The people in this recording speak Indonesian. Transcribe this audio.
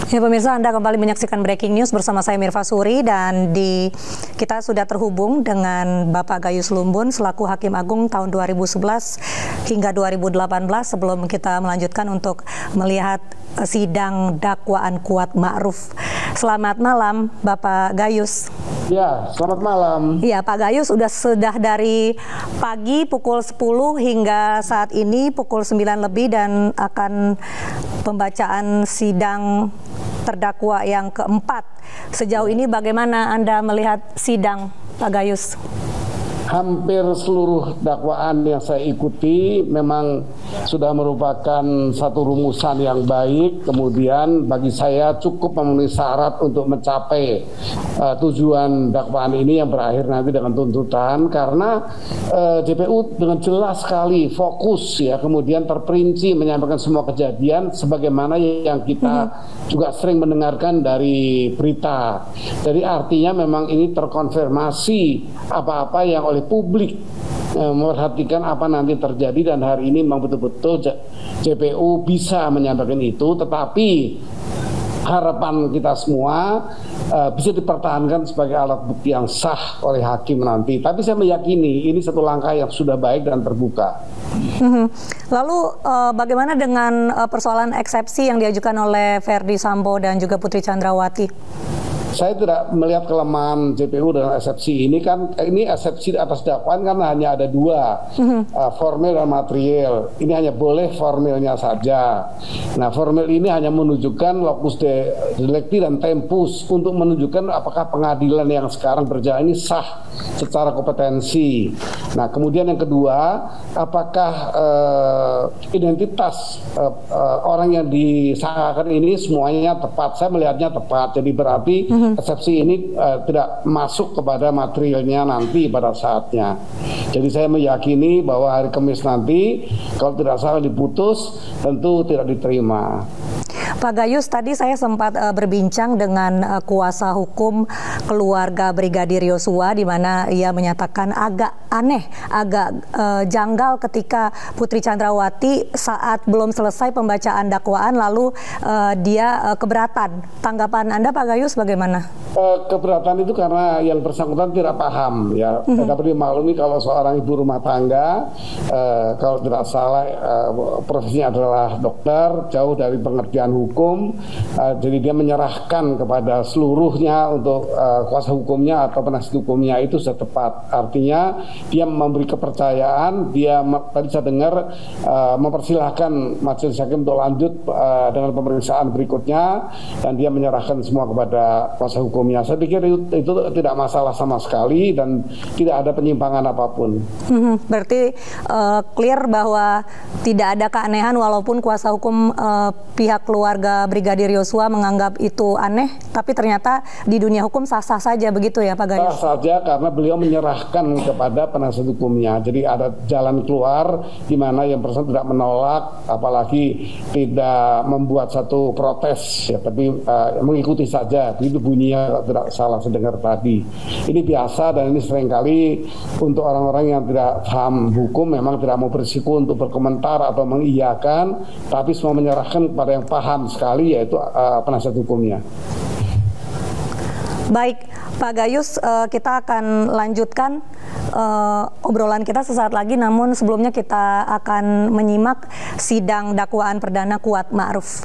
Ya pemirsa, Anda kembali menyaksikan Breaking News bersama saya Mirva Suri, dan kita sudah terhubung dengan Bapak Gayus Lumbun selaku Hakim Agung tahun 2011 hingga 2018 sebelum kita melanjutkan untuk melihat sidang dakwaan Kuat Ma'ruf. Selamat malam Bapak Gayus. Ya, selamat malam. Ya, Pak Gayus sudah dari pagi pukul 10 hingga saat ini pukul 9 lebih dan akan pembacaan sidang terdakwa yang keempat. Sejauh ini bagaimana Anda melihat sidang, Pak Gayus? Hampir seluruh dakwaan yang saya ikuti memang sudah merupakan satu rumusan yang baik. Kemudian bagi saya cukup memenuhi syarat untuk mencapai tujuan dakwaan ini yang berakhir nanti dengan tuntutan, karena JPU dengan jelas sekali fokus ya, kemudian terperinci menyampaikan semua kejadian sebagaimana yang kita juga sering mendengarkan dari berita. Jadi artinya memang ini terkonfirmasi apa-apa yang oleh publik memperhatikan apa nanti terjadi, dan hari ini memang betul-betul JPU bisa menyampaikan itu, tetapi harapan kita semua bisa dipertahankan sebagai alat bukti yang sah oleh hakim nanti. Tapi saya meyakini ini satu langkah yang sudah baik dan terbuka. Lalu bagaimana dengan persoalan eksepsi yang diajukan oleh Verdi Sambo dan juga Putri Chandrawati? Saya tidak melihat kelemahan JPU dengan eksepsi ini, kan ini eksepsi atas dakwaan kan hanya ada dua, formil dan material. Ini hanya boleh formilnya saja. Nah, formil ini hanya menunjukkan locus delicti dan tempus untuk menunjukkan apakah pengadilan yang sekarang berjalan ini sah secara kompetensi. Nah, kemudian yang kedua, apakah identitas orang yang disangkakan ini semuanya tepat? Saya melihatnya tepat. Jadi berarti eksepsi ini tidak masuk kepada materialnya nanti pada saatnya. Jadi saya meyakini bahwa hari Kamis nanti kalau tidak salah diputus, tentu tidak diterima. Pak Gayus, tadi saya sempat berbincang dengan kuasa hukum keluarga Brigadir Yosua, di mana ia menyatakan agak aneh, agak janggal ketika Putri Chandrawati saat belum selesai pembacaan dakwaan lalu dia keberatan. Tanggapan Anda, Pak Gayus, bagaimana? Keberatan itu karena yang bersangkutan tidak paham ya. Dapat dimaklumi kalau seorang ibu rumah tangga, kalau tidak salah profesinya adalah dokter, jauh dari pengertian hukum, jadi dia menyerahkan kepada seluruhnya untuk kuasa hukumnya atau penasihat hukumnya, itu sudah tepat. Artinya dia memberi kepercayaan, dia tadi saya dengar mempersilahkan majelis hakim untuk lanjut dengan pemeriksaan berikutnya, dan dia menyerahkan semua kepada kuasa hukumnya. Saya pikir itu tidak masalah sama sekali dan tidak ada penyimpangan apapun. Berarti clear bahwa tidak ada keanehan walaupun kuasa hukum pihak keluarga Brigadir Yosua menganggap itu aneh, tapi ternyata di dunia hukum sah-sah saja, begitu ya Pak Gayus? Sah saja karena beliau menyerahkan kepada penasihat hukumnya. Jadi ada jalan keluar di mana yang bersangkutan tidak menolak, apalagi tidak membuat satu protes ya, tapi mengikuti saja. Itu bunyinya tidak salah sedengar tadi. Ini biasa dan ini seringkali untuk orang-orang yang tidak paham hukum memang tidak mau berisiko untuk berkomentar atau mengiyakan, tapi semua menyerahkan kepada yang paham sekali, yaitu penasihat hukumnya. Baik, Pak Gayus, kita akan lanjutkan obrolan kita sesaat lagi, namun sebelumnya kita akan menyimak sidang dakwaan perdana Kuat Ma'ruf.